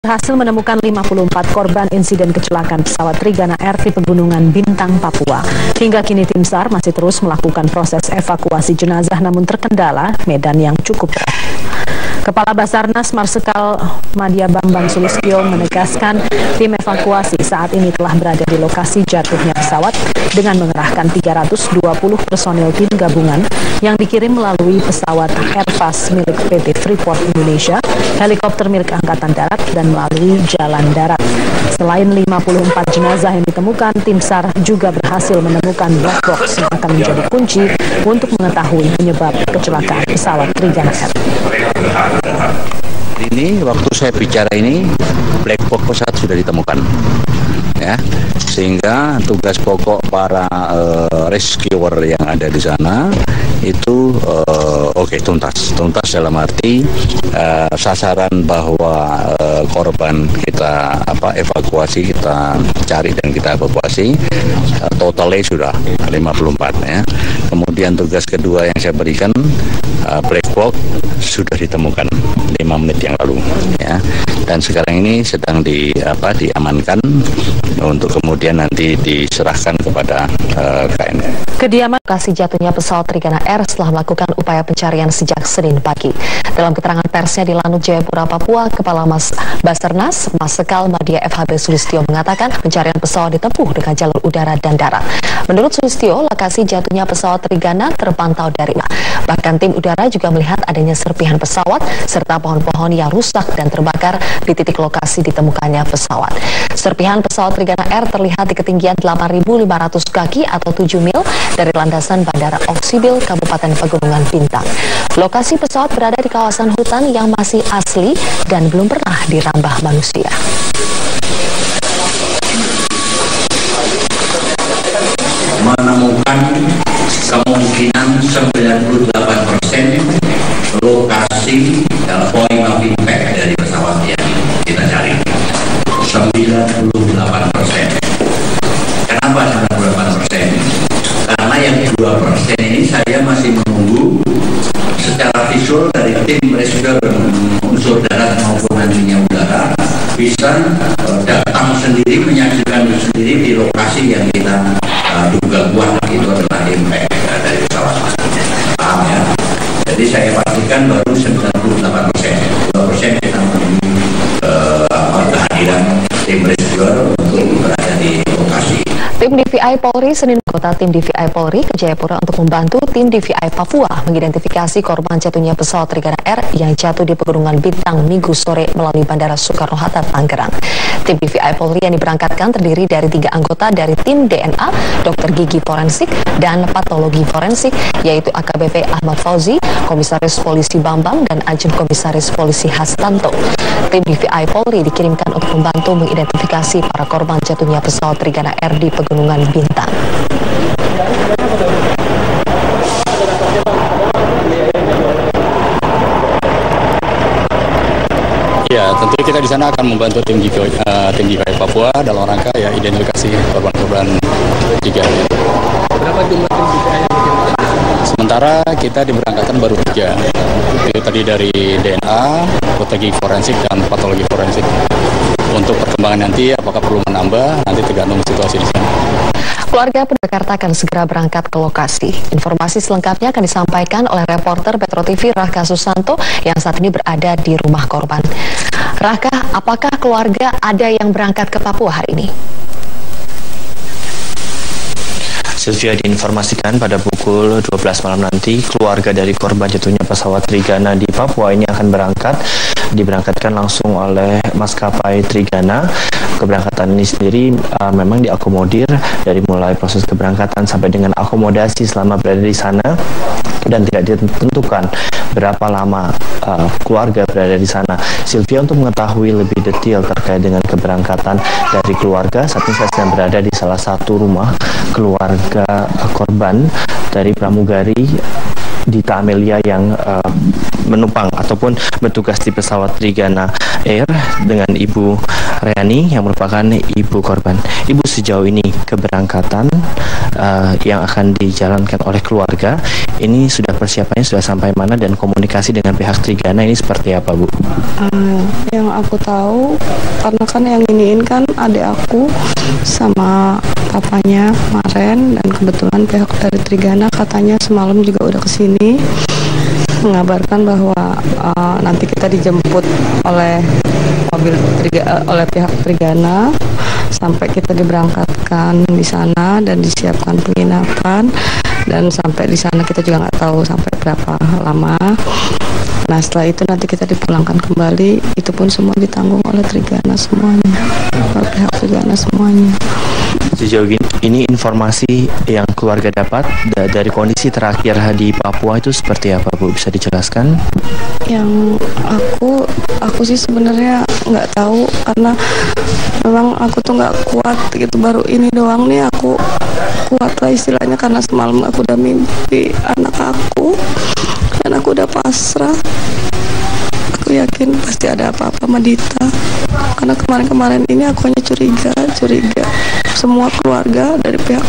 berhasil menemukan 54 korban insiden kecelakaan pesawat Trigana Air di Pegunungan Bintang, Papua. Hingga kini tim SAR masih terus melakukan proses evakuasi jenazah namun terkendala medan yang cukup berat. Kepala Basarnas Marsikal Madya Bambang Sulistyo menegaskan tim evakuasi saat ini telah berada di lokasi jatuhnya pesawat dengan mengerahkan 320 personil tim gabungan yang dikirim melalui pesawat Airbus milik PT Freeport Indonesia, helikopter milik Angkatan Darat, dan melalui jalan darat. Selain 54 jenazah yang ditemukan, tim SAR juga berhasil menemukan black box yang akan menjadi kunci untuk mengetahui penyebab kecelakaan pesawat Trigana Air. Ini waktu saya bicara ini black box pesawat sudah ditemukan, ya, sehingga tugas pokok para rescuer yang ada di sana itu tuntas dalam arti sasaran bahwa korban kita evakuasi, kita cari dan kita evakuasi totalnya sudah 54, ya. Kemudian tugas kedua yang saya berikan, black box sudah ditemukan 5 menit yang lalu, ya, dan sekarang ini sedang diamankan untuk kemudian nanti diserahkan kepada KN. Kediaman lokasi jatuhnya pesawat Trigana Air setelah melakukan upaya pencarian sejak Senin pagi. Dalam keterangan persnya di Lanut Jayapura, Papua, Kepala Basarnas Marsikal Madya FHB Sulistyo mengatakan pencarian pesawat ditempuh dengan jalur udara dan darat. Menurut Sulistyo, lokasi jatuhnya pesawat Trigana terpantau dari bahkan tim udara juga melihat adanya serpihan pesawat serta pohon-pohon yang rusak dan terbakar di titik lokasi ditemukannya pesawat. Serpihan pesawat Trigana Air terlihat di ketinggian 8.500 kaki atau 7 mil dari landasan Bandara Oksibil, Kabupaten Pegunungan Bintang. Lokasi pesawat berada di kawasan hutan yang masih asli dan belum pernah dirambah manusia. Menemukan kemungkinan 98% lokasi point of impact dari pesawat yang kita cari. 98%. Kenapa 98%? Karena yang 2% ini saya masih menunggu secara visual dari tim rescue unsur darat maupun nantinya udara bisa datang sendiri, menyaksikan sendiri di lokasi yang kita duga kuat itu adalah impact dari pesawat. Paham, ya? Jadi saya pastikan baru 98%. 2% kita menunggu kehadiran tim rescuer untuk berada di lokasi. Tim DVI Polri Senin anggota tim DVI Polri ke Jayapura untuk membantu tim DVI Papua mengidentifikasi korban jatuhnya pesawat Trigana Air yang jatuh di Pegunungan Bintang Minggu sore melalui Bandara Soekarno-Hatta, Tangerang. Tim DVI Polri yang diberangkatkan terdiri dari 3 anggota dari tim DNA, dokter gigi forensik, dan patologi forensik, yaitu AKBP Ahmad Fauzi, Komisaris Polisi Bambang, dan Ajun Komisaris Polisi Hastanto. Tim DVI Polri dikirimkan untuk membantu mengidentifikasi para korban jatuhnya pesawat Trigana Air di Pegunungan Bintang. Ya, tentu kita di sana akan membantu tim DVI Papua dalam rangka identifikasi korban-korban juga. Berapa jumlah tim DVI yang dikirimkan? Sementara kita diberangkatkan baru 3. Itu tadi dari DNA, patologi forensik, dan patologi forensik. Untuk perkembangan nanti apakah perlu menambah, nanti tergantung situasi di sana. Keluarga Jakarta akan segera berangkat ke lokasi. Informasi selengkapnya akan disampaikan oleh reporter Metro TV Raka Susanto yang saat ini berada di rumah korban. Raka, apakah keluarga ada yang berangkat ke Papua hari ini? Sylvia, diinformasikan pada pukul 12 malam nanti keluarga dari korban jatuhnya pesawat Trigana di Papua ini akan diberangkatkan langsung oleh maskapai Trigana. Keberangkatan ini sendiri memang diakomodir dari mulai proses keberangkatan sampai dengan akomodasi selama berada di sana, dan tidak ditentukan berapa lama keluarga berada di sana. Sylvia, untuk mengetahui lebih detail terkait dengan keberangkatan dari keluarga, saat ini saya sedang berada di salah satu rumah keluarga korban dari pramugari Dita Amelia yang menumpang ataupun bertugas di pesawat Trigana Air dengan Ibu Reani yang merupakan ibu korban. Ibu, sejauh ini keberangkatan yang akan dijalankan oleh keluarga ini sudah persiapannya sudah sampai mana dan komunikasi dengan pihak Trigana ini seperti apa, Bu? Yang aku tahu, karena kan yang iniin kan adik aku sama papanya kemarin, dan kebetulan pihak dari Trigana katanya semalam juga udah kesini mengabarkan bahwa nanti kita dijemput oleh oleh pihak Trigana sampai kita diberangkatkan di sana dan disiapkan penginapan, dan sampai di sana kita juga nggak tahu sampai berapa lama. Nah, setelah itu nanti kita dipulangkan kembali, itu pun semua ditanggung oleh Trigana semuanya, oleh pihak Trigana semuanya. Sejauh ini informasi yang keluarga dapat dari kondisi terakhir di Papua itu seperti apa, Bu? Bisa dijelaskan? Yang aku sih sebenarnya nggak tahu, karena memang aku tuh nggak kuat gitu, baru ini doang nih aku kuat lah istilahnya, karena semalam aku udah mimpi anak aku dan aku udah pasrah. Aku yakin pasti ada apa-apa sama Dita, karena kemarin-kemarin ini aku hanya curiga semua keluarga dari pihak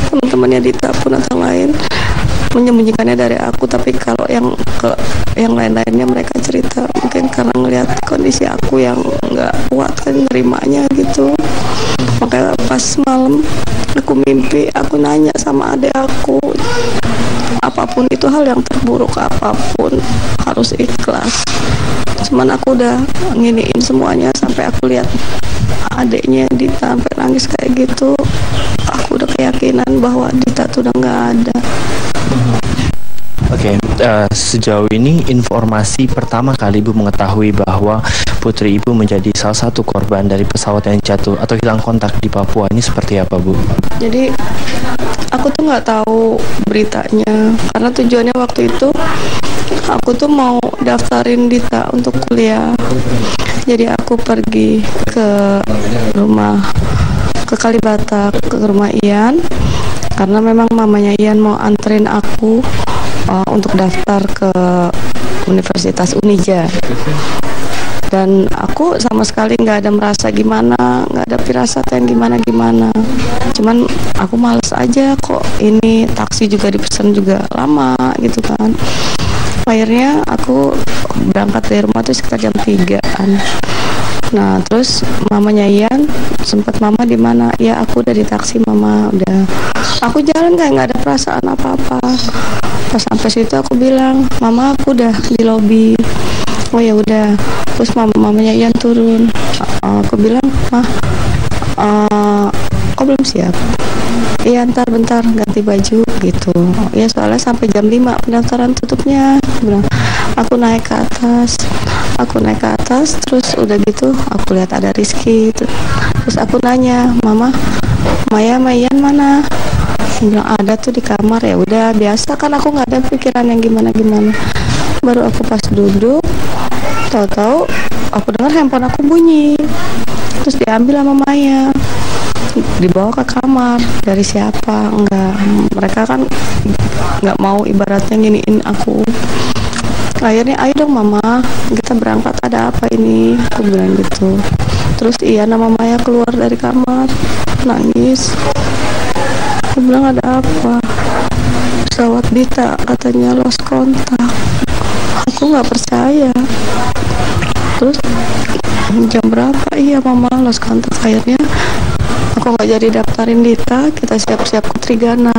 teman-temannya Dita pun atau lain menyembunyikannya dari aku. Tapi kalau yang lain-lainnya mereka cerita mungkin karena ngelihat kondisi aku yang nggak kuat kan nerimanya gitu. Makanya pas malam aku mimpi, aku nanya sama adik aku, apapun itu hal yang terburuk apapun harus ikhlas. Cuman aku udah nginiin semuanya sampai aku lihat adiknya Dita sampai nangis kayak gitu. Aku udah keyakinan bahwa Dita tuh udah nggak ada. Oke, sejauh ini informasi pertama kali Ibu mengetahui bahwa putri Ibu menjadi salah satu korban dari pesawat yang jatuh atau hilang kontak di Papua ini seperti apa, Bu? Jadi aku tuh nggak tahu beritanya, karena tujuannya waktu itu aku tuh mau daftarin Dita untuk kuliah. Jadi aku pergi ke Kalibata, ke rumah Ian, karena memang mamanya Ian mau anterin aku untuk daftar ke Universitas Unija. Dan aku sama sekali nggak ada merasa gimana, nggak ada firasat yang gimana-gimana. Cuman aku males aja kok, ini taksi juga dipesan juga lama gitu kan. Akhirnya aku berangkat dari rumah tuh sekitar jam 3-an. Nah terus mamanya Ian sempat, mama di mana? Ya aku udah di taksi mama, udah. Aku jalan kayak nggak ada perasaan apa-apa. Pas sampai situ aku bilang, mama aku udah di lobi. Oh ya udah. Terus mamanya Ian turun. Aku bilang, mah, kok belum siap? Iya bentar ganti baju gitu. Ya soalnya sampai jam 5 pendaftaran tutupnya. Aku naik ke atas, terus udah gitu aku lihat ada Rizky. Terus aku nanya, mama, Maya sama Ian mana? Bilang ada tuh di kamar. Ya udah biasa kan, aku nggak ada pikiran yang gimana. Baru aku pas duduk, tahu-tahu aku dengar handphone aku bunyi. Terus diambil sama Maya, dibawa ke kamar. Dari siapa? Enggak, mereka kan nggak mau ibaratnya nginiin aku. Akhirnya ayo dong mama, kita berangkat, ada apa ini? Aku bilang gitu. Terus iya, nama Maya keluar dari kamar nangis. Aku bilang ada apa? Pesawat Dita katanya lost kontak. Aku nggak percaya. Terus jam berapa? Iya mama lost kontak. Akhirnya aku nggak jadi daftarin Dita, kita siap-siap ke Trigana.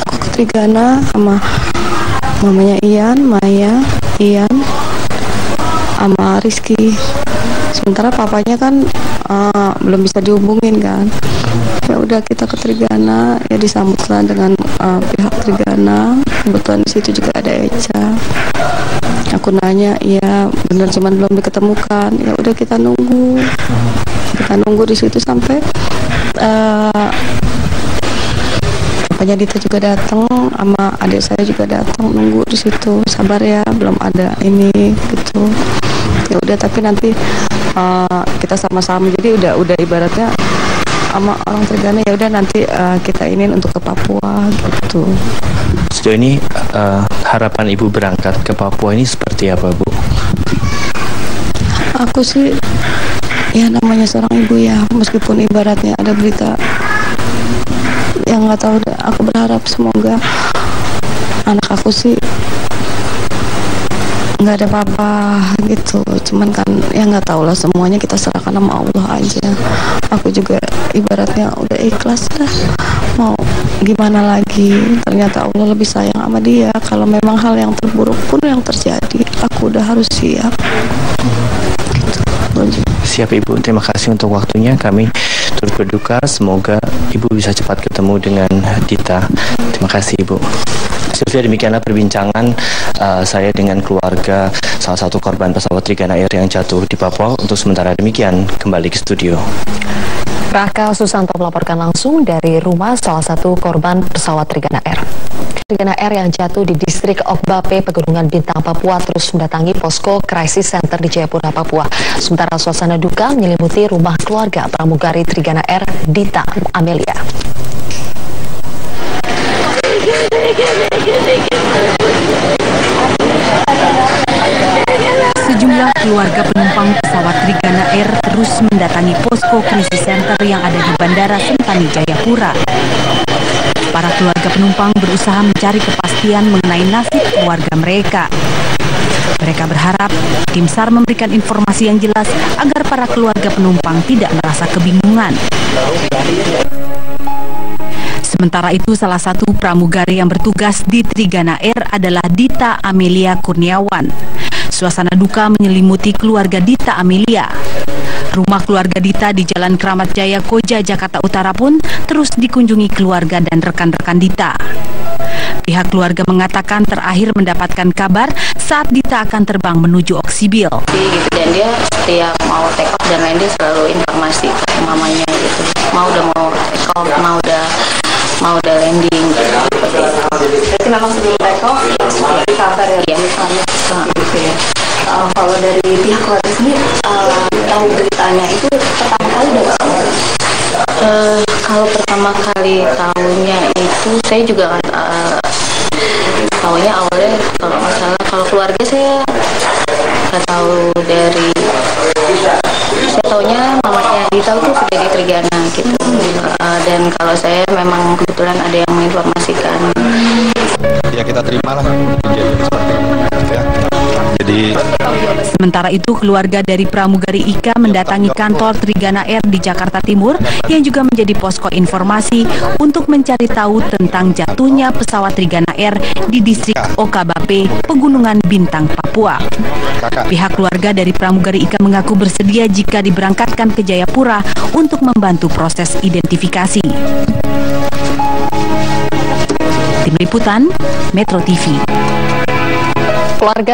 Aku ke Trigana sama mamanya Ian, Maya, Ian, sama Rizky. Sementara papanya kan belum bisa dihubungin kan. Ya udah kita ke Trigana, ya disambutlah dengan pihak Trigana. Kebetulan di situ juga ada Echa. Aku nanya, iya bener cuman belum diketemukan. Ya udah kita nunggu di situ sampai papanya Dita juga datang, sama adik saya juga datang, nunggu di situ. Sabar ya, belum ada ini gitu. Ya udah, tapi nanti kita sama-sama. Jadi udah ibaratnya sama orang Trigana, ya udah nanti kita ingin untuk ke Papua gitu. Sejauh ini harapan Ibu berangkat ke Papua ini seperti apa, Bu? Aku sih ya namanya seorang ibu ya, meskipun ibaratnya ada berita yang nggak tahu, aku berharap semoga anak aku sih nggak ada apa-apa gitu. Cuman kan ya nggak tahu lah, semuanya kita serahkan sama Allah aja. Aku juga ibaratnya udah ikhlas lah, mau gimana lagi. Ternyata Allah lebih sayang sama dia. Kalau memang hal yang terburuk pun yang terjadi, aku udah harus siap gitu. Siap Ibu, terima kasih untuk waktunya. Kami turut berduka, semoga Ibu bisa cepat ketemu dengan Dita. Terima kasih Ibu. Sylvia, demikianlah perbincangan saya dengan keluarga salah satu korban pesawat Trigana Air yang jatuh di Papua. Untuk sementara demikian, kembali ke studio. Raka Susanto melaporkan langsung dari rumah salah satu korban pesawat Trigana Air. Trigana Air yang jatuh di distrik Okbape, Pegunungan Bintang, Papua terus mendatangi posko Crisis Center di Jayapura, Papua. Sementara suasana duka menyelimuti rumah keluarga pramugari Trigana Air, Dita Amelia. Sejumlah keluarga penumpang pesawat Trigana Air terus mendatangi posko Crisis Center yang ada di Bandara Sentani, Jayapura. Para keluarga penumpang berusaha mencari kepastian mengenai nasib keluarga mereka. Mereka berharap tim SAR memberikan informasi yang jelas agar para keluarga penumpang tidak merasa kebingungan. Sementara itu, salah satu pramugari yang bertugas di Trigana Air adalah Dita Amelia Kurniawan. Suasana duka menyelimuti keluarga Dita Amelia. Rumah keluarga Dita di Jalan Kramat Jaya, Koja, Jakarta Utara pun terus dikunjungi keluarga dan rekan-rekan Dita. Pihak keluarga mengatakan terakhir mendapatkan kabar saat Dita akan terbang menuju Oksibil. Dan dia setiap mau take off dan lain, dia selalu informasi ke mamanya gitu. Mau take off, mau udah landing. Berarti memang sebelum take off seperti kabar ya? Iya. Kalau dari pihak keluarga sendiri tahu beritanya itu pertama kali dari mana? Kalau pertama kali tahunya itu saya juga tahunya awalnya kalau masalah, kalau keluarga saya nggak tahu dari, saya tahunya mamanya Dita itu sudah di Trigana gitu. Dan kalau saya memang kebetulan ada yang menginformasikan. Ya kita terimalah kejadian seperti ini ya. Sementara itu, keluarga dari pramugari Ika mendatangi kantor Trigana Air di Jakarta Timur yang juga menjadi posko informasi untuk mencari tahu tentang jatuhnya pesawat Trigana Air di distrik Okbape, Pegunungan Bintang, Papua. Pihak keluarga dari pramugari Ika mengaku bersedia jika diberangkatkan ke Jayapura untuk membantu proses identifikasi. Tim Liputan Metro TV. Keluarga